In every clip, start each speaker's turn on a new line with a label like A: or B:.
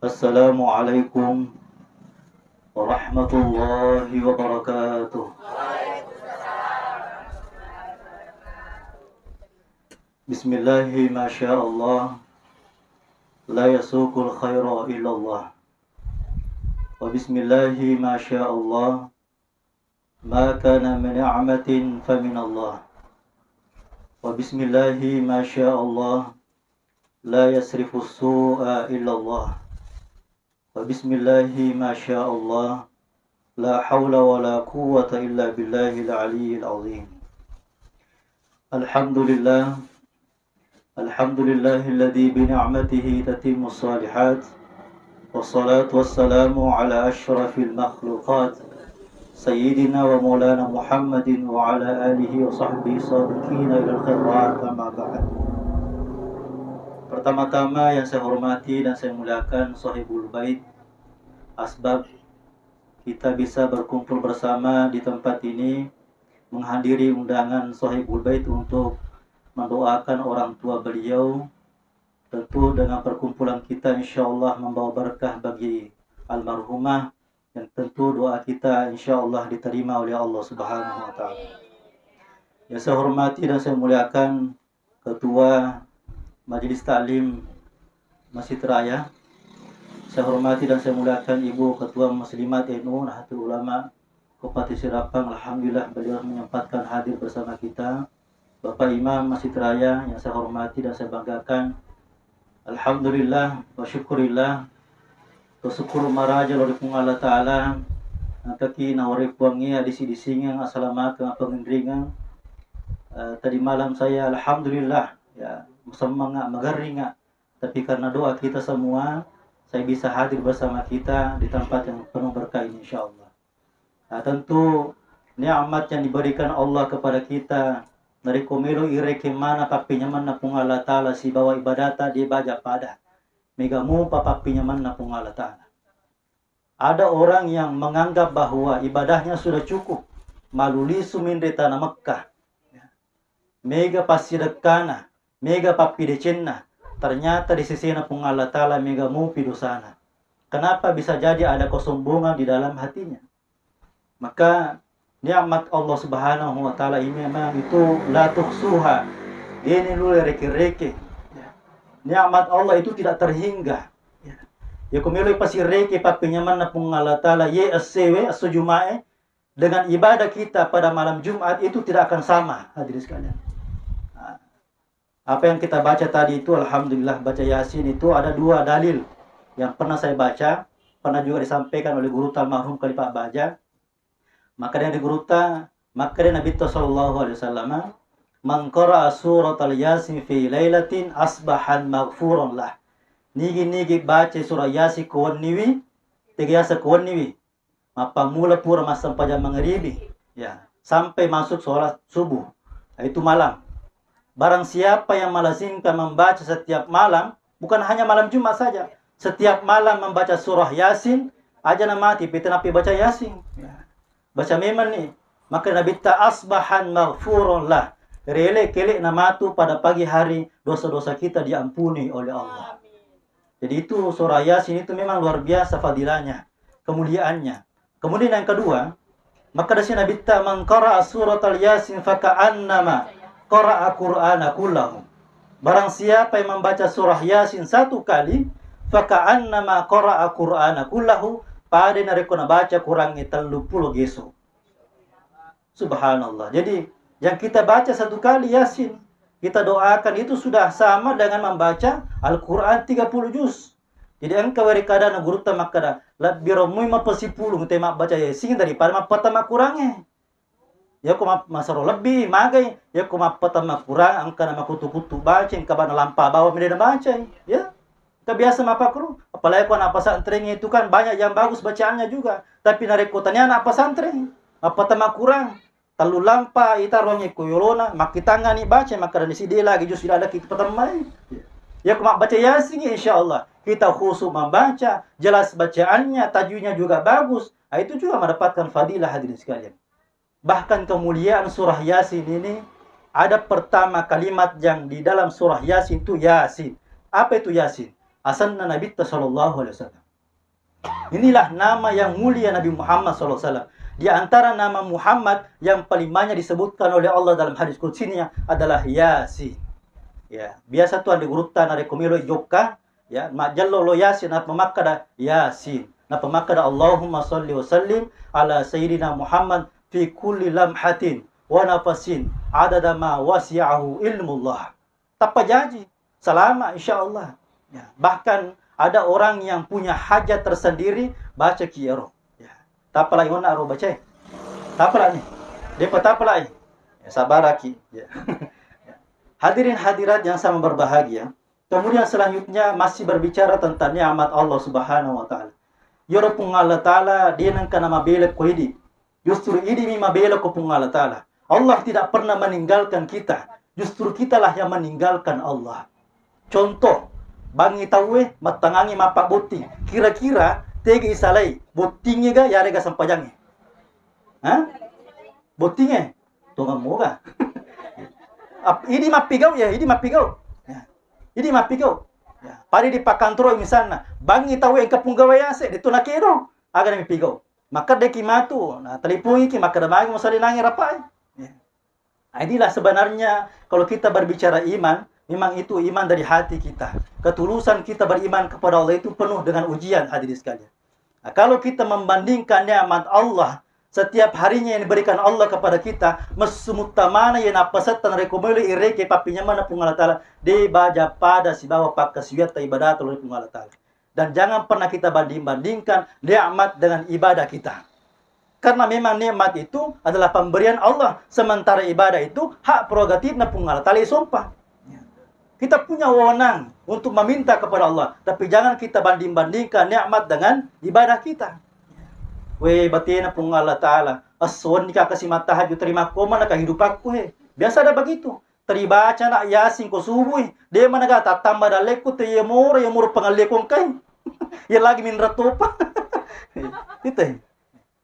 A: Assalamualaikum warahmatullahi wabarakatuh. Bismillahi masyaallah, la yasuqul khaira illallah. Wa bismillahi masyaallah, ma kana min ni'matin faminallah. Wa bismillahi masyaallah, la yasrifu su'a illallah. Wa bismillahi masyaallah, la hawla wa la quwwata illa billahil aliyyil azim. Alhamdulillah, alhamdulillahilladzi bi ni'matihi tatimmus shalihat. Wassalatu wassalamu ala asyrafil makhluqat Sayyidina wa maulana Muhammadin wa ala alihi wa sahbihi sabiqina ilal khairat, amma ba'd. Pertama-tama yang saya hormati dan saya muliakan Shahibul Bait, asbab kita bisa berkumpul bersama di tempat ini, menghadiri undangan Shahibul Bait untuk mendoakan orang tua beliau. Tentu dengan perkumpulan kita insyaallah membawa berkah bagi almarhumah, dan tentu doa kita insyaallah diterima oleh Allah Subhanahu wa taala. Yang saya hormati dan saya muliakan Ketua Majelis Taklim Masjid Raya. Saya hormati dan saya muliakan Ibu Ketua Muslimat NU Nahdlatul Ulama Kabupaten Sirapang. Alhamdulillah beliau menyempatkan hadir bersama kita. Bapak Imam Masjid Raya yang saya hormati dan saya banggakan. Alhamdulillah wa syukurillah Syukur maraja lori pung Allah Ta'ala Angkaki nawari puangi adisi-disingang assalamualaikum pengendringang. Tadi malam saya Alhamdulillah ya semangat magaringa, tapi karena doa kita semua saya bisa hadir bersama kita di tempat yang penuh berkah ini insyaallah. Tentu nikmat yang diberikan Allah kepada kita dari komelo ireke mana papinya mana pung Allah Ta'ala si bawa ibadata dia baca pada megamu papinya mana pung Allah Ta'ala. Ada orang yang menganggap bahwa ibadahnya sudah cukup maluli sumindre tanah Mekah mega pasidekana mega papi decenna, ternyata di sisi pung Allah Ta'ala mega mu pidosana. Kenapa bisa jadi ada kesombongan di dalam hatinya? Maka nikmat Allah Subhanahu wa taala ini memang itu la tuhsuha. Ini lu reke-reke. Nikmat Allah itu tidak terhingga. Ya kumilo pasi reke papinya mana pung Allah taala ye aswe asujumae dengan ibadah kita pada malam Jumat itu tidak akan sama, hadirin sekalian. Apa yang kita baca tadi itu alhamdulillah baca Yasin itu ada dua dalil yang pernah saya baca, pernah juga disampaikan oleh guru almarhum kali Pak Baja. Maka dia diguruta, maka dia Nabi sallallahu alaihi wasallam man qara'a suratal Yasin fi lailatin asbahan maghfuran lah. Nigi baca surah Yasin kawan niwi, tiga kawan niwi. Mapamula pura masam pada maghribi, ya, sampai masuk sholat subuh. Itu malam. Barang siapa yang melazimkan membaca setiap malam, bukan hanya malam Jumat saja, setiap malam membaca surah Yasin, aja mati pitenapi baca Yasin. Ya. Baca memang nih, maka Nabi ta asbahan maghfurun lah. Rele kelek namatu pada pagi hari dosa-dosa kita diampuni oleh Allah. Jadi itu surah Yasin itu memang luar biasa fadilahnya, kemuliaannya. Kemudian yang kedua, maka dari sini Nabi ta man qara'a suratal Yasin faka'annama qara'a Qur'ana kullahu. Barang siapa yang membaca surah Yasin satu kali, faka'annama qara'a Qur'ana kullahu, pada nareko na baca kurangnya 30 geso. Subhanallah. Jadi yang kita baca satu kali Yasin, kita doakan itu sudah sama dengan membaca Al-Quran 30 juz. Jadi engkau berikada na guru tamak kada labiro muy mapasipulu tema baca Yasin daripada mapatama kurangnya. Ya ko masaro lebih magai, ya ko mapatama kurang angka na makutu-kutu baca engka bana lampa bawa mede baca. Ya. Kebiasa mapakru, apalagi kalau apa santrenya itu kan banyak yang bagus bacaannya juga, tapi narekotannya apa santren, apa tema kurang, terlalu lampa, itaronya kuyolona, makitanga nih baca, maka dari sini lagi justru ada kita pertama. Ya kemak baca Yasin insyaallah kita khusus membaca, jelas bacaannya, tajwidnya juga bagus, itu juga mendapatkan fadilah hadirin sekalian. Bahkan kemuliaan surah Yasin ini ada pertama kalimat yang di dalam surah Yasin itu Yasin. Apa itu Yasin? asanna Nabi sallallahu alaihi wasallam. Inilah nama yang mulia Nabi Muhammad sallallahu alaihi wasallam. Di antara nama Muhammad yang paling banyak disebutkan oleh Allah dalam hadis qudsinya adalah Yasin. Ya, biasa tuan diurutkan ada komilo jokka, ya, majallo lo Yasin apa makada Yasin. Napa makada Allahumma shalli wa sallim ala sayyidina Muhammad fi kulli lamhatin wa nafasin adada ma wasi'ahu ilmullah. Tapa janji selama insyaallah. Ya, bahkan ada orang yang punya hajat tersendiri baca kiaro. Ya. Tapala iwana aro baca. Tapala nih. Depa tapala nih. Ya, sabar aki. Ya. Hadirin hadirat yang sama berbahagia. Kemudian selanjutnya masih berbicara tentang nikmat Allah Subhanahu wa taala. Yoro pung Allah taala dia nang kana mabele ko hidi. Justru ini mi mabele ko pung Allah taala. Allah tidak pernah meninggalkan kita. Justru kitalah yang meninggalkan Allah. Contoh, bangi tawe matangangi mapak boting. Kira-kira tege isalai botingnya ga yare ga sampajangi. Hah? Botingnya? Tunga moga. Ini mapigau ya, ini mapigau. Ya. Ini mapigau. Ya. Pari di pakantro misalnya, bangi tahu yang kapung gawayase, dito na kero, agar mapigau. Maka deki matu, nah telipungi ki maka damagi mo salinangi rapai. Ya. Nah, inilah sebenarnya kalau kita berbicara iman, memang itu iman dari hati kita. Ketulusan kita beriman kepada Allah itu penuh dengan ujian, hadirin sekalian. Nah, kalau kita membandingkan nikmat Allah setiap harinya yang diberikan Allah kepada kita, mesumutamana yang napasatan rekomeli ireke papinya mana pungal taala de baja pada si bawa pak kasiat ibadat oleh pungal taala. Dan jangan pernah kita banding-bandingkan nikmat dengan ibadah kita. Karena memang nikmat itu adalah pemberian Allah, sementara ibadah itu hak prerogatif na pungal taala sumpah. Kita punya wewenang untuk meminta kepada Allah, tapi jangan kita banding-bandingkan nikmat dengan ibadah kita. Weh batina pung Allah Ta'ala. Aswan ni kasih matahaju terima koma na kehidupanku he. Biasa ada begitu. Teribaca na Yasin ko subuh. Dia mana kata tambah daleku te yemur pengalekong kay. Ya lagi min ratopa. Itu.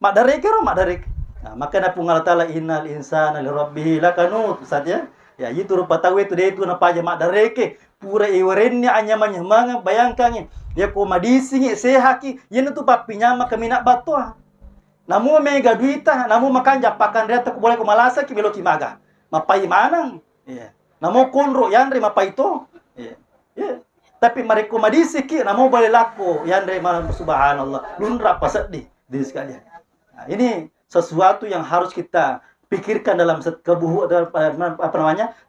A: Mak darek ro mak darek. Nah, maka na pung Allah Ta'ala innal insana li rabbih lakanut saja. Ya itu rupa tahu itu dia itu na paja mak dareke. Pura iwarennya anyamanya manga bayangkan ya ko madisingi sehaki yen tu papinya maka minak batwa. Namu mega duita, namu makan japakan dia tak boleh kumalasa ki belo ki maga. Mapai manang. Iya. Namu konro yandre mapai to. Iya. Iya. Tapi mereka madisi ki namu boleh laku yandre malam subhanallah. Lunra pasat di sekalian. Nah, ini sesuatu yang harus kita pikirkan dalam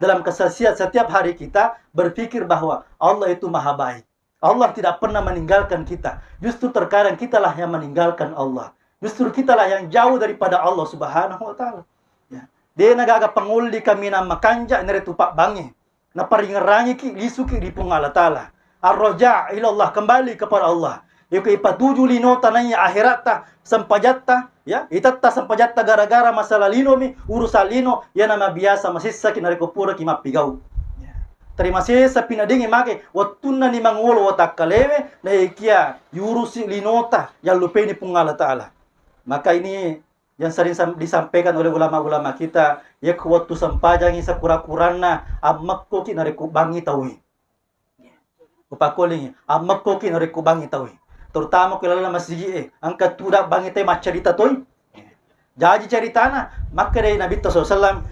A: dalam kesaksian setiap hari kita berpikir bahwa Allah itu maha baik. Allah tidak pernah meninggalkan kita. Justru terkadang kitalah yang meninggalkan Allah. Justru kitalah yang jauh daripada Allah Subhanahu wa taala. Ya. Dia nagaga panguli kami na makanja nere tupak bangi. Na paringerangi ki lisuki di pung Allah taala. Ar-raja' ila Allah, kembali kepada Allah. Iku ipatuju lino tananya akhirata sampajatta ya itatta sampajatta gara-gara masalah lino mi urusan lino ya nama biasa masisa kinare kopura ki mapigau. Ya. Terima kasih pinadingi make watunna ni mangolo watakalewe na ikia yurusi linota yang lupeni pung Allah taala. Maka ini yang sering disampaikan oleh ulama-ulama kita, ya waktu sampajangi sa kura-kurana amakko kinare kubangi tawi. Upakoling amakko kinare kubangi tawi. Terutama kalau lama masih angkat tudak bangi teh cerita toy. Jadi ceritana maka dari Nabi SAW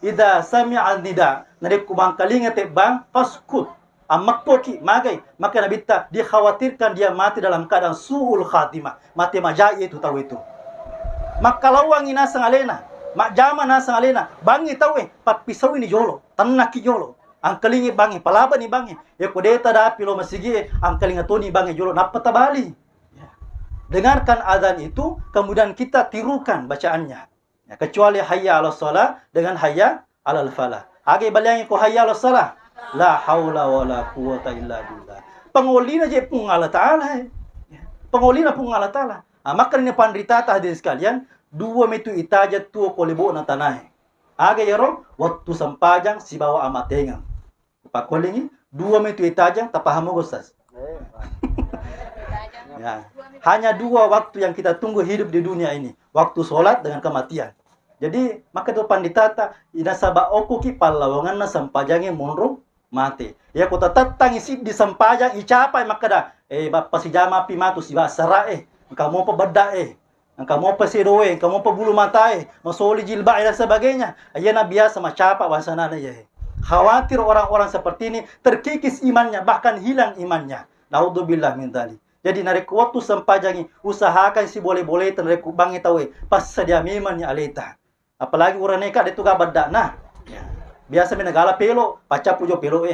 A: ida sami'a nida nare kubang kalinga teh bang faskut amakko ki magai maka Nabi dikhawatirkan dia mati dalam keadaan suul khatimah, mati majai itu tahu itu. Maka lawang ina sangalena, mak jama na sangalena, bangi tahu papisau ini jolo, tanah ki jolo. Angkalingi bangi, palaba ni bangi. Ya kudeta da pilo masigi, angkalinga toni bangi jolo napata bali. Ya. Dengarkan azan itu, kemudian kita tirukan bacaannya. Ya, kecuali hayya 'alas shalah dengan hayya 'alal falah. Age balangi ko hayya 'alas shalah. La haula wala quwata illa billah. Pangolina je pung Allah Taala. Ya. Pangolina pung Allah Taala. Maka ni pandritata hadirin sekalian, dua metu itaja tuo kolebo na tanah. Age yaro waktu sampajang si bawa amatengang. Pakolingi dua metu itajang tapahamo gosas. Ya. Hanya dua waktu yang kita tunggu hidup di dunia ini, waktu sholat dengan kematian. Jadi maka itu panditata inasaba oku ki palawangan na sampajange monro mate. Ya ko tatatang isip di sampajang icapay makada. Bapa si jama pimatu si basara kamu pa beda kamu pa siroe, kamu pa bulu mata masoli jilbab dan sebagainya. Ayan na biasa macapa bahasa nana ya. Khawatir orang-orang seperti ini terkikis imannya, bahkan hilang imannya. Naudzubillah min dzalik. Jadi narek waktu sempajangi usahakan si boleh-boleh narek bangi tahu pas sadia mimannya aleta. Apalagi orang nekat itu gak beda. Nah, ya. Biasa menegala pelo, paca pujo pelo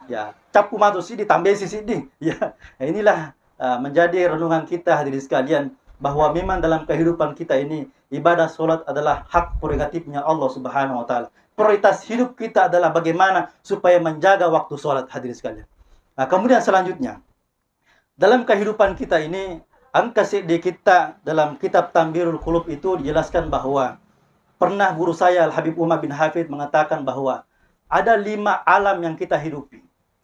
A: ya, capu matu sidi tambah sidi. Ya, inilah menjadi renungan kita hadirin sekalian bahwa memang dalam kehidupan kita ini ibadah solat adalah hak prerogatifnya Allah Subhanahu wa taala. Prioritas hidup kita adalah bagaimana supaya menjaga waktu solat hadirin sekalian. Nah, kemudian selanjutnya dalam kehidupan kita ini angka di kita dalam kitab Tambirul Qulub itu dijelaskan bahwa pernah guru saya Al Habib Umar bin Hafid mengatakan bahwa ada 5 alam yang kita hidupi.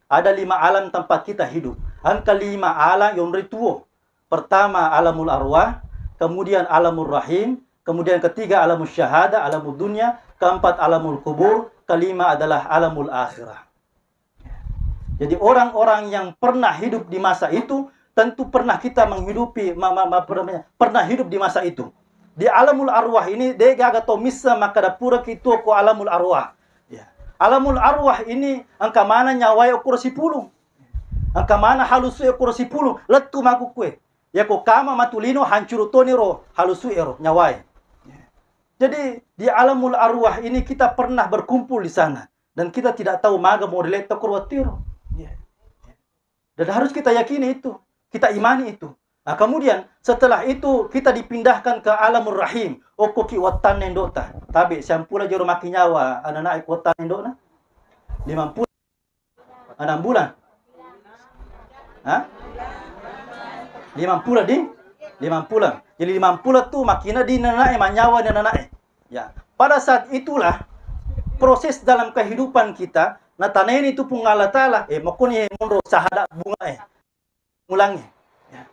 A: Ada 5 alam tempat kita hidup. Angka 5 alam yang ritual. Pertama alamul arwah, kemudian alamul rahim, kemudian ketiga alamul syahada, alamul dunia, keempat alamul kubur, kelima adalah alamul akhirah. Jadi orang-orang yang pernah hidup di masa itu tentu pernah kita menghidupi pernah hidup di masa itu. Di alamul arwah ini dia agak misa maka dapura kita ko alamul arwah. Ya. Alamul arwah ini angka mana nyawa ukur 10. Angka mana halusu ukur 10 letu maku kue. Ya ko kama matulino hancur toniro halusu ero nyawai. Jadi di alamul arwah ini kita pernah berkumpul di sana dan kita tidak tahu maga model takurwatiro. Dan harus kita yakini itu, kita imani itu. Nah, kemudian setelah itu kita dipindahkan ke alamul rahim. Okoki watan nendota. Tabi sampula jero maki nyawa anak watan nendona. 50 6 bulan. Hah? 50 di 50. Jadi 50 tuh makina di nanae manyawa di nanae. Ya. Pada saat itulah proses dalam kehidupan kita na tanain itu pun Allah Ta'ala makuni munro sahada bunga mulangi. Ya.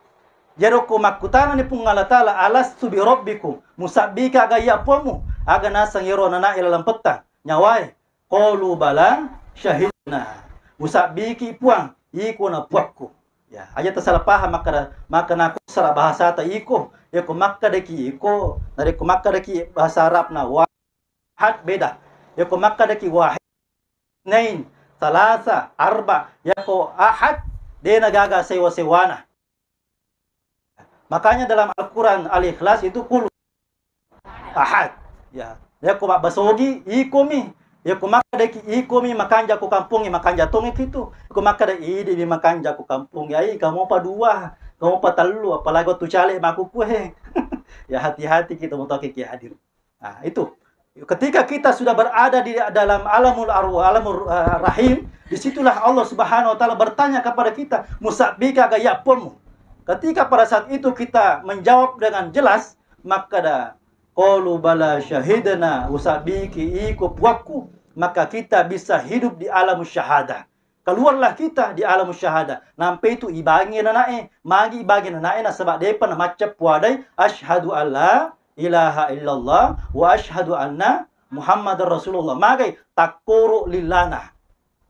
A: Jero ko makutana ni pun Allah Ta'ala alastu bi rabbikum musabbika gaya pomu aga nasang yero nanae dalam peta nyawai qalu bala syahidna musabbiki puang iko na puakku. Ya, aja tersalah paham maka naku salah bahasa ta iko ya ko makka deki iko dari ko makka deki bahasa Arab na wahid beda ya ko makka deki wahid nain salasa arba ya ko ahad dia nagaga sewa-sewana. Makanya dalam Al-Qur'an Al-Ikhlas itu kul ahad ya ko basogi iko mi ya kumakadaki iko mi makanja ku kampungi makanja tongi kitu kumakada ide mi makanja ku kampungi ai kamu pa dua kamu pa telu apalagi tu cale maku kue. Ya hati-hati kita mutaki ki hadir. Nah, itu ketika kita sudah berada di dalam alamul arwah alamul rahim, disitulah Allah Subhanahu wa taala bertanya kepada kita musabbika gaya pommu. Ketika pada saat itu kita menjawab dengan jelas maka da qalu bala syahidna usabiki iko puakku, maka kita bisa hidup di alam syahadah. Keluarlah kita di alam syahadah. Nampai itu ibangi nanae, magi ibagi nanae na sebab depa na macap puadai asyhadu alla ilaha illallah wa asyhadu anna Muhammadar Rasulullah. Magai takuru lilana.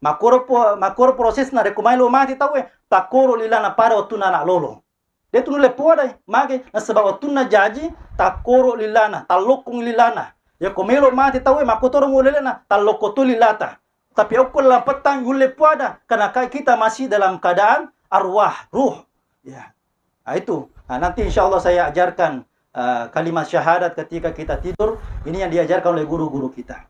A: Makoro proses na rekumai lo mati tahu takuru lilana para waktu na lolo. Dia tu nule puadai magi na sebab waktu na jaji takoro lilana, talokong lilana. Ya komelo mati tahu makotoro mulelena talokoto lilata. Tapi aku dalam petang yule puada karena kita masih dalam keadaan arwah, ruh. Ya. Nah, itu. Nah, nanti insyaallah saya ajarkan kalimat syahadat ketika kita tidur. Ini yang diajarkan oleh guru-guru kita.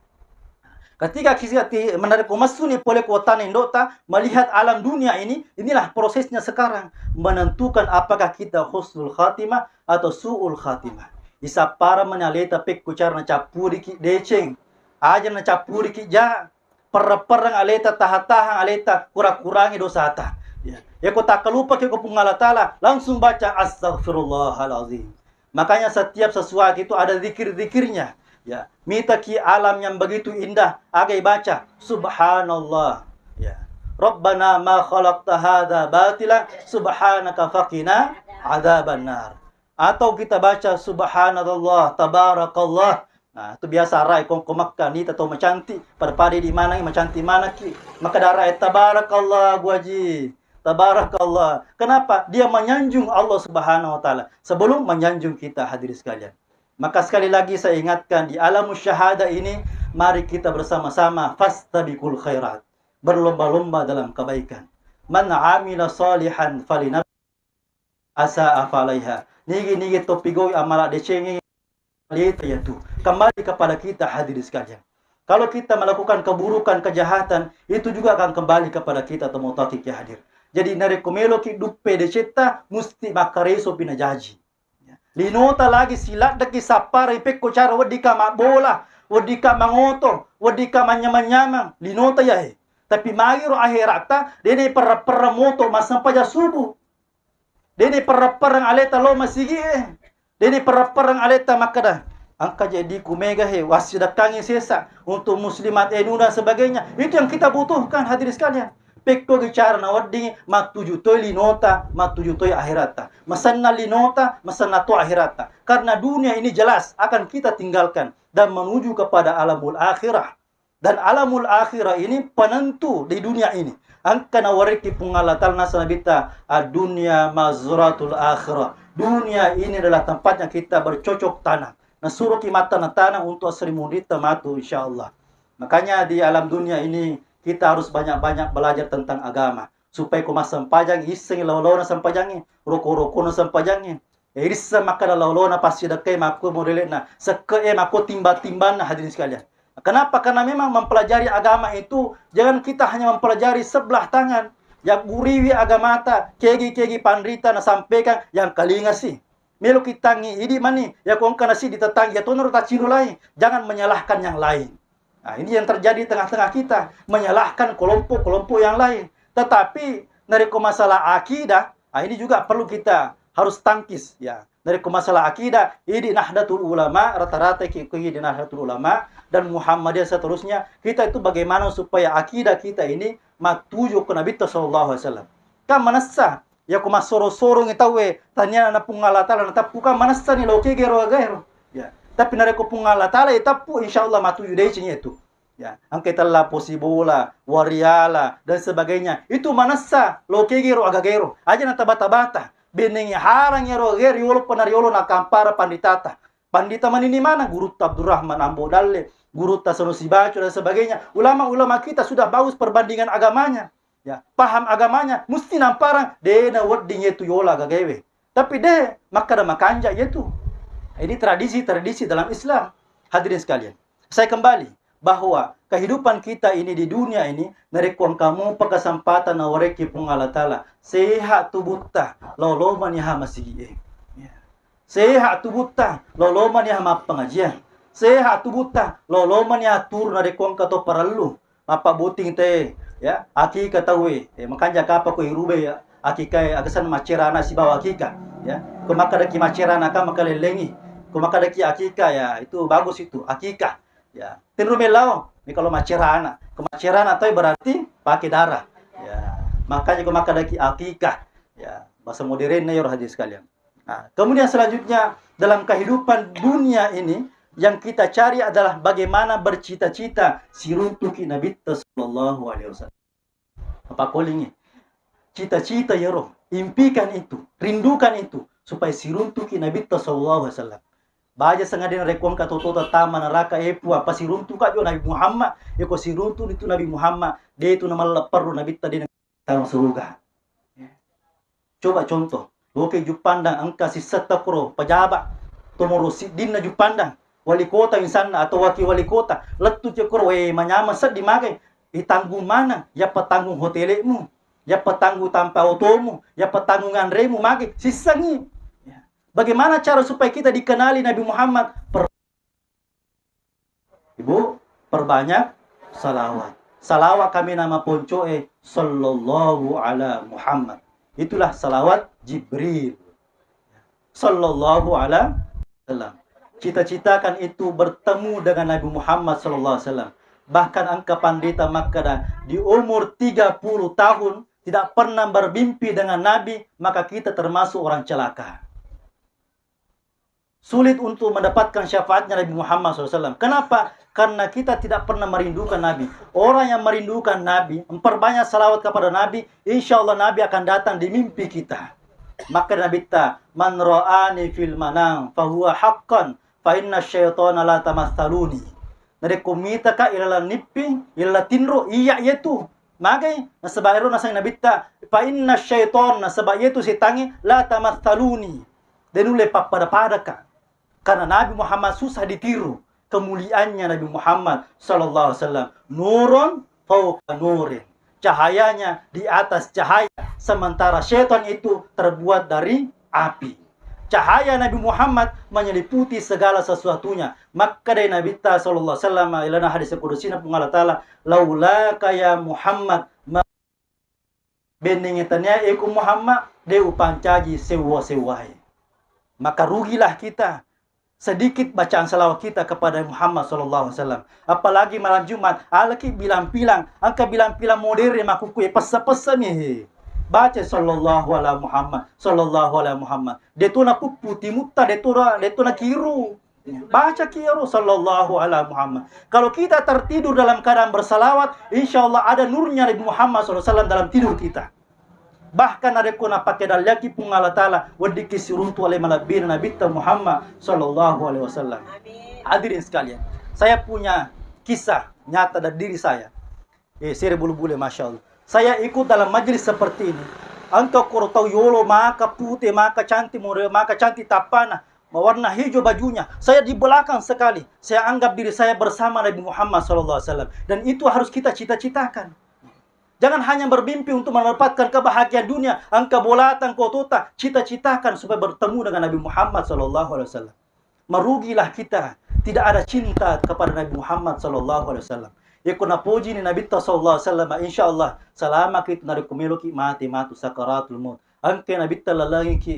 A: Ketika kita menarik masuni pole kota nendota melihat alam dunia ini, inilah prosesnya sekarang menentukan apakah kita husnul khatimah atau su'ul khatimah. Isa para menaleta pek kucar na capuri ki deceng. Aja na capuri ki ja. Perang aleta tahatahang aleta kurang-kurangi dosa ta. Ya. Ya ko tak lupa ke ko Allah Ta'ala langsung baca astaghfirullahalazim. Makanya setiap sesuatu itu ada zikir-zikirnya. Ya, minta ki alam yang begitu indah, agai baca subhanallah. Ya. Rabbana ma khalaqta hadza batila subhanaka faqina adzabannar. Atau kita baca subhanallah tabarakallah Nah, itu biasa rai kong komakka ni tato macanti parpadi di mana macanti mana ki. Maka darah tabarakallah guaji. Tabarakallah. Kenapa? Dia menyanjung Allah Subhanahu wa taala sebelum menyanjung kita hadirin sekalian. Maka sekali lagi saya ingatkan di alam syahada ini mari kita bersama-sama fastabiqul khairat. Berlomba-lomba dalam kebaikan. Man amila salihan falinafsihi asa afalaiha. Nigi topigoy amala decengi itu kembali kepada kita hadirin sekalian. Kalau kita melakukan keburukan, kejahatan, itu juga akan kembali kepada kita temotaki ki hadir. Jadi narekomelo ki duppe de cetta musti makareso pinajaji. Linota lagi silat daki sapare pekko cara wadika bola, wadika mangoto, wadika manyamang-nyamang, linota ya he. Tapi magiro akhirata dene para moto masampaja subuh. Dene para aleta lo masigi Dene perang aleta makada. Angka jadi kumega he wasidakangi sesa untuk muslimat enuna sebagainya. Itu yang kita butuhkan hadirin sekalian. Pekko bicara na waddi matuju toy linota, matuju toy akhirata. Masanna linota, masanna to akhirata. Karena dunia ini jelas akan kita tinggalkan dan menuju kepada alamul akhirah. Dan alamul akhirah ini penentu di dunia ini. Angka na wariki pungalatal nasanabita dunia mazratul akhirah. Dunia ini adalah tempatnya kita bercocok tanam. Nasuruh mata na tanah untuk serimundita matu insyaallah. Makanya di alam dunia ini kita harus banyak-banyak belajar tentang agama. Supaya kumas sampajang iseng law-law na sampajangin. Roko-roko na sampajangin. Irisa maka na law-law na pasti dakay maku modelit na. Seke maku timba-timban na hadirin sekalian. Kenapa? Karena memang mempelajari agama itu jangan kita hanya mempelajari sebelah tangan. Yang guriwi agamata, kegi-kegi pandrita na sampaikan yang kalinga sih. Melo kitangi, ini mani, ya kong kana si ditetangi, ya tonor tacino lain. Jangan menyalahkan yang lain. Nah, ini yang terjadi tengah-tengah kita. Menyalahkan kelompok-kelompok yang lain. Tetapi, dari masalah akidah, ini juga perlu kita harus tangkis. Ya. Dari masalah akidah, ini Nahdlatul Ulama, rata-rata di Nahdlatul Ulama, dan Muhammadiyah seterusnya. Kita itu bagaimana supaya akidah kita ini matuju ke Nabi sallallahu alaihi wasallam. Kan manassa ya kuma soro-soro ngitawe tanya na pungalatala na tapu kan manassa ni loke gero. Ya. Tapi nare ko pungalatala itapu insyaallah matuju dei itu. Ya, angketalla posibola, wariala dan sebagainya. Itu manassa loke gero agagero. Aja na tabata-bata. Benengi harang yero gero yolo panariolo na kampara panditata. Pandita manini mana Guru Abdurrahman Ambo Dalle, Guru Sanusi Baco dan sebagainya. Ulama-ulama kita sudah bagus perbandingan agamanya. Ya, paham agamanya, mesti namparang dena wedding itu yola gagawe. Tapi deh maka makanja itu. Ini tradisi-tradisi dalam Islam. Hadirin sekalian, saya kembali bahwa kehidupan kita ini di dunia ini narekuang kamu pakasempatan na wareki pungalatala sehat tubuta loloman ya masigi. Sehat tubuta loloman ya pengajian. Sehat tubuta loloman ya tur narekuang kato parallu. Apa buting te ya aki katawe makanya kapa ko irube ya aki kai agasan macerana si bawa akika ya kumakadaki macerana ka makalengi kumakadaki akika ya itu bagus itu akika ya tinrumelao ni kalau macerana kemacerana itu berarti pakai darah ya makanya kumakadaki akika ya bahasa modern ya hadis sekalian. Nah, kemudian selanjutnya dalam kehidupan dunia ini yang kita cari adalah bagaimana bercita-cita siruntuki Nabi sallallahu alaihi wasallam. Apa kolingnya? Cita-cita ya roh, impikan itu, rindukan itu supaya siruntuki Nabi sallallahu alaihi wasallam. Baja sengaja rekon ka toto tama neraka epu apa siruntuk ka Nabi Muhammad, ya ko siruntuk itu Nabi Muhammad, dia itu nama perlu Nabi tadi tang surga. Coba contoh, oke jupandang angka si setakro pejabat tomoro sidin na jupandang wali kota insana atau wakil wali kota letu cekor manyama set dimakai itanggung mana ya petanggung hotelmu ya petanggung tanpa otomu ya petanggung andremu makai sisangi ya. Bagaimana cara supaya kita dikenali Nabi Muhammad Ibu perbanyak salawat kami nama ponco sallallahu ala Muhammad itulah salawat Jibril sallallahu ala wasallam. Cita-citakan itu bertemu dengan Nabi Muhammad SAW. Bahkan angka pandita Makkah di umur 30 tahun tidak pernah bermimpi dengan Nabi, maka kita termasuk orang celaka. Sulit untuk mendapatkan syafaatnya Nabi Muhammad SAW. Kenapa? Karena kita tidak pernah merindukan Nabi. Orang yang merindukan Nabi, memperbanyak salawat kepada Nabi, insya Allah Nabi akan datang di mimpi kita. Maka Nabi ta, man ra'ani fil manam, fahuwa haqqan, fa inna syaitana la tamathaluni. Dari kumita ka ilala nippi, ilala tinro, iya yetu. Magai, nasabayro na sang Nabi ta, fa inna syaitana, nasabay yetu si tangi, la tamathaluni. Denule papada-pada ka. Karena Nabi Muhammad susah ditiru. Kemuliaannya Nabi Muhammad sallallahu alaihi wasallam, nurun fauqa nurin. Cahayanya di atas cahaya, sementara syaitan itu terbuat dari api. Cahaya Nabi Muhammad menyeliputi segala sesuatunya. Maka dari Nabi sallallahu alaihi wasallam ilana hadis qudusina Allah taala, laulaka ya Muhammad bendingetannya iku Muhammad de upancaji sewa-sewai. Maka rugilah kita sedikit bacaan salawat kita kepada Muhammad sallallahu alaihi wasallam. Apalagi malam Jumat, alaki bilang-bilang, angka bilang-bilang modern makuku pesa-pesa nih. Baca sallallahu alaihi Muhammad, sallallahu alaihi Muhammad. Detuna putih muta, detuna kiru. Baca kiru sallallahu alaihi Muhammad. Kalau kita tertidur dalam keadaan bersalawat, insyaallah ada nurnya Nabi Muhammad sallallahu alaihi wasallam dalam tidur kita. Bahkan ada kuna pakai dalyaki pun Allah Ta'ala wadiki suruntu oleh malabir Nabi Muhammad sallallahu alaihi wasallam. Hadirin sekalian, saya punya kisah nyata dari diri saya. Seri bulu-bulu, Masya Allah. Saya ikut dalam majelis seperti ini. Engkau kau tahu yolo, maka putih, maka cantik, maka cantik tapana, warna hijau bajunya. Saya di belakang sekali. Saya anggap diri saya bersama Nabi Muhammad sallallahu alaihi wasallam. Dan itu harus kita cita-citakan. Jangan hanya bermimpi untuk mendapatkan kebahagiaan dunia. Angka bolatan kotota, cita-citakan supaya bertemu dengan Nabi Muhammad SAW. Merugilah kita. Tidak ada cinta kepada Nabi Muhammad SAW. Ya kuna puji ni Nabi SAW. InsyaAllah. Selama kita nari kumiluki mati matu sakaratul maut. Angka Nabi lalagi ki.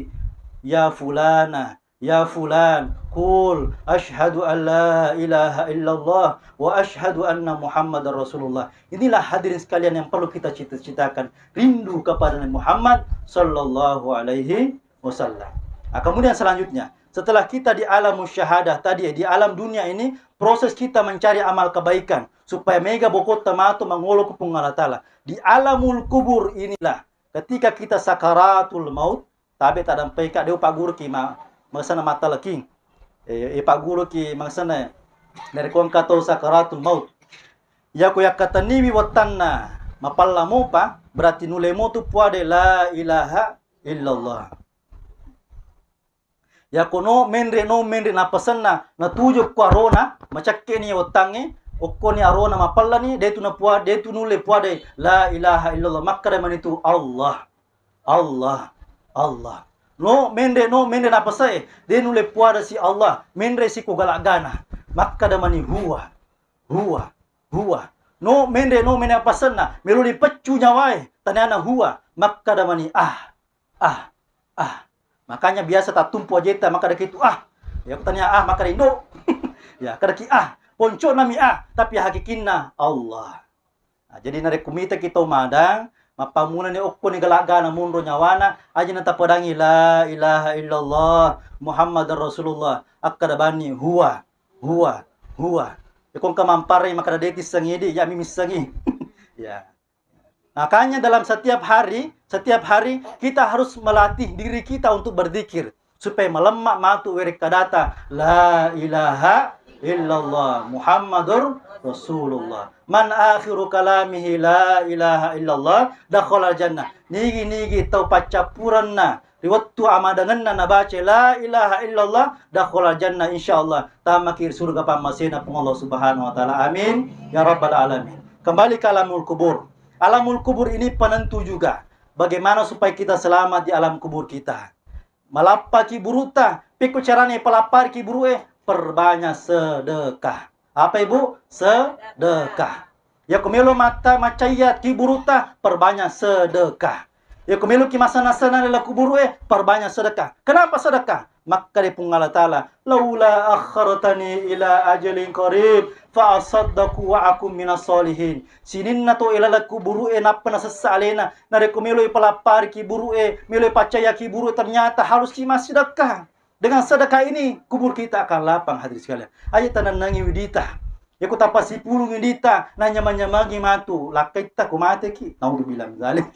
A: Ya fulana. Ya fulan, qul ashhadu an la ilaha illallah wa ashhadu anna Muhammadar Rasulullah. Inilah hadirin sekalian yang perlu kita cita-citakan, rindu kepada Nabi Muhammad sallallahu alaihi wasallam. Nah, kemudian selanjutnya, setelah kita di alam syahadah tadi, di alam dunia ini, proses kita mencari amal kebaikan supaya mega bokot tamato mangolo kupung Allah Ta'ala. Di alamul kubur inilah ketika kita sakaratul maut, tabe tadam peka deu pagur ki maksana mata laki. Pak guru ki maksana dari kon kato sakaratul maut. Ya ko yakataniwi watanna mapallamu pa berarti nulemo tu puade la ilaha illallah. Ya kono menre na pasanna na tujo ko arona macakke ni watange okko ni arona mapalla ni detu na puade detu nule puade la ilaha illallah makkare manitu Allah. Allah. Allah. No mende na pasai de nule puada si Allah mendre si ko galagana makka da mani huwa no mende pasanna meluli peccu nyawai tanana huwa makka da mani makanya biasa tak tumpu ajeta maka da kitu ya tanya maka da indo ya kada ki ponco nami tapi hakikinna Allah. Nah, jadi nare kumita kita umadang mapamuna ni okko ni galagana mundo nyawana aja nata padangi la ilaha illallah Muhammadar Rasulullah akkadabani huwa kung kamampare makada detis sangidi ya mimis sangi ya. Makanya dalam setiap hari kita harus melatih diri kita untuk berzikir supaya melemak matu wirik kadata la ilaha illallah Muhammadur Rasulullah. Man akhiru kalamihi la ilaha illallah dakhala jannah. Nigi tau pacapuranna riwattu amadanganna nabaca la ilaha illallah dakhala jannah insyaallah tamakir surga pamasena pun Allah Subhanahu wa taala. Amin ya rabbal alamin. Kembali ke alamul kubur. Alamul kubur ini penentu juga bagaimana supaya kita selamat di alam kubur kita. Malapaki buruta, piku carane pelapar ki burue perbanyak sedekah. Apa ibu? Sedekah. Ya kumelo mata macayat ki buruta perbanyak sedekah. Ya kumelo ki masana-sana lela kuburue perbanyak sedekah. Kenapa sedekah? Maka di Allah Ta'ala laula akhartani ila ajalin qarib fa asaddaqu wa akum minas solihin. Sininna to ila la kuburue napna sesalena nare kumelo pelapar ki burue melo pacaya ki buru ternyata harus ki sedekah.
B: Dengan sedekah ini, kubur kita akan lapang, hadirin sekalian. Ayo tananangi widita. Ya ku tapasi pulung widita, nanya manyamangi matu. Lakaita ku mate ki. Naudzubillah zalik.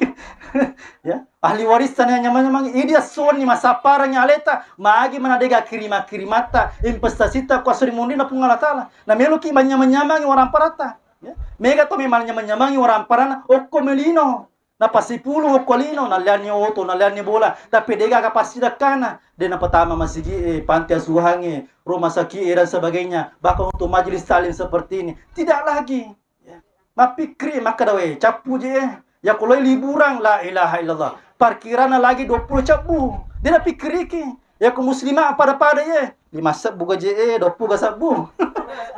B: Ya, ahli warisan yang manyamangi. Idia soni masaparanya aleta. Maagi manadega kirima-kirimata. Investasiita ku asuri mundina pungalatala. Na meluki manyamangi orang parata. Ya. Mega to manyamangi orang parana. Okko melino. Na pasipulong o kolino, nalian ni oto, nalian ni bola, tapi dega kapasida kana, dan pertama masih panti asuhan, rumah sakit dan sebagainya, bahkan untuk majelis salim seperti ini, tidak lagi. Ya. Mapikri maka dawe, capu je, ya kalau liburan, la ilaha illallah, parkiran lagi 20 capu, dia pikir ki, ya ke muslimah pada ya, 5 sabu gaje 20 gasabu.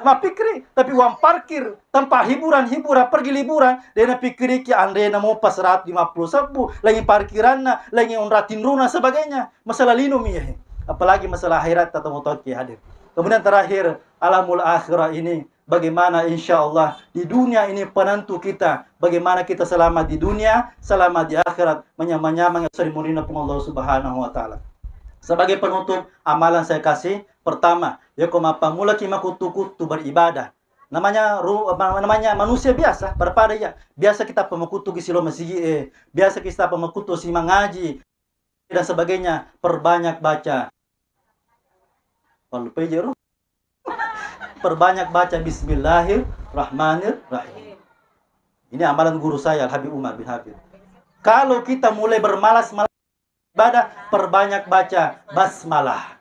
B: Mapikri, tapi uang parkir tanpa hiburan pergi liburan, dia pikir ki andre na mau pas 150 sabu, lagi parkiran na, lagi unratin runa sebagainya, masalah linum ya. Apalagi masalah akhirat atau mutaki hadir. Kemudian terakhir, alamul akhirah ini, bagaimana insya Allah di dunia ini penentu kita, bagaimana kita selamat di dunia, selamat di akhirat, menyamang-nyamang serimurina pun Allah Subhanahu wa taala. Sebagai penutup, amalan saya kasih pertama, ya komapa mula kima kutu-kutu beribadah. Namanya manusia biasa, berpada ya. Biasa kita pemekutu kisilo masih, biasa kita pemekutu si mengaji dan sebagainya. Perbanyak baca. Perbanyak baca Bismillahirrahmanirrahim. Ini amalan guru saya, Habib Umar bin Habib. Kalau kita mulai bermalas-malas ibadah, perbanyak baca basmalah.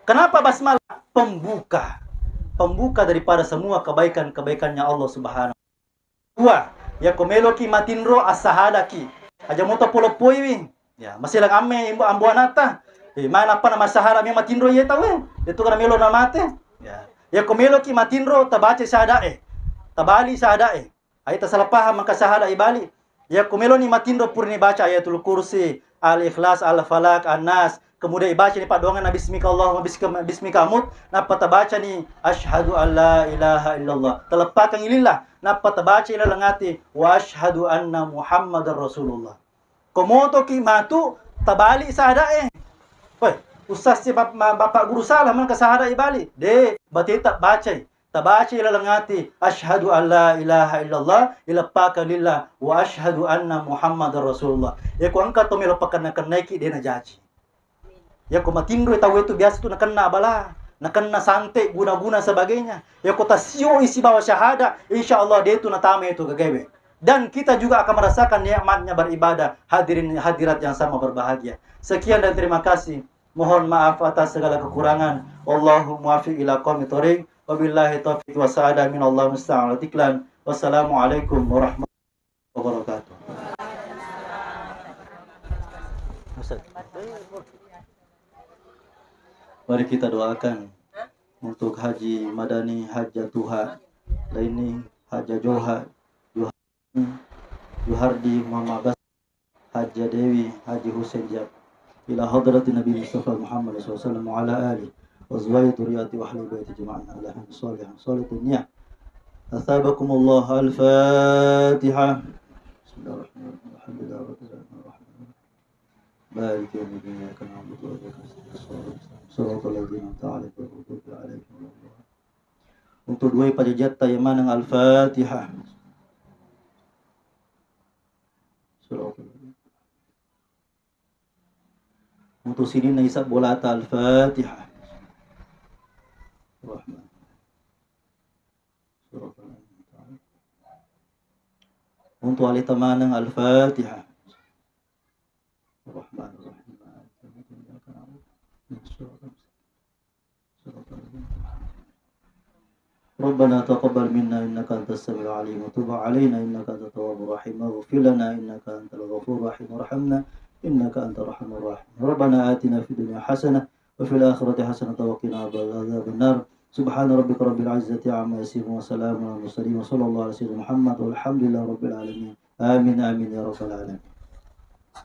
B: Kenapa basmalah? Pembuka daripada semua kebaikan-kebaikannya Allah Subhanahu. Dua, ya komelo ki matinro asahadaki. Aja moto polo poiwi. Ya, masih lang ame imbo ambuanata. Mana apa nama sahara mi matinro ye tahu? Itu kana melo na mate. Ya komelo ki matinro tabace sahadae. Tabali sahadae. Ai salah paham maka sahada ibali. Ya komelo ni matinro purni baca ayatul kursi, Al-Ikhlas, Al-Falak, An-Nas. Kemudian baca ni Pak doangan bismika Allahumma bismika amut. Napa baca ni asyhadu alla ilaha illallah. Telepakan ilillah. Napa baca ila langati wa asyhadu anna Muhammadar Rasulullah. Komoto ki matu tabali sahadae. Woi, ustaz si bapak guru salah man ka sahada ibali. De, bati tak baca. Tabaci ila langati asyhadu alla ilaha illallah ilapaka lillah wa asyhadu anna Muhammadar Rasulullah. Ya ko angka to melopakan na naiki de na jaji. Ya ko matindo tahu itu biasa tu na kena bala, na kena santai guna-guna sebagainya. Ya ko tasio isi bawa syahada, insyaallah dia itu na tama itu gagawe. Dan kita juga akan merasakan nikmatnya beribadah, hadirin hadirat yang sama berbahagia. Sekian dan terima kasih. Mohon maaf atas segala kekurangan. Wallahu muwaffiq ila aqwamit thoriq. Wabillahi taufiq wa sa'adah minallah musta'an tiklan. Wassalamualaikum warahmatullahi wabarakatuh. Mari kita doakan untuk Haji Madani Hajatuha Laini Haja Joha Yuhardi Muhammad Haja Dewi Haji Hussein Jab ila hadratin Nabi Mustafa Muhammad SAW wa ala alihi وزواج ذرياتي وأهل بيتي جميعا على هم صالحا صالح النية أثابكم الله الفاتحة بسم الله الرحمن الرحيم الحمد لله رب العالمين بارك يوم الدين إياك نعبد وإياك نستعين صراط الذين أنعمت عليهم غير المغضوب عليهم ولا الضالين. Untuk dua pajajat tayaman Al-Fatihah. Untuk sini naisab bolata Al-Fatihah. Rahman. Untuk ahli tamanang Al-Fatihah. Rahman Rahim. ربنا تقبل منا إنك أنت السميع العليم وتب علينا إنك أنت التواب الرحيم واغفر لنا إنك أنت الغفور الرحيم وارحمنا إنك أنت الرحمن الرحيم. ربنا آتنا في الدنيا حسنة وفي الآخرة حسنة وقنا عذاب النار. سبحان ربك رب العزة عما يصفون وسلام على المرسلين وصلى الله على سيدنا محمد والحمد لله رب العالمين. آمين آمين يا رب العالمين.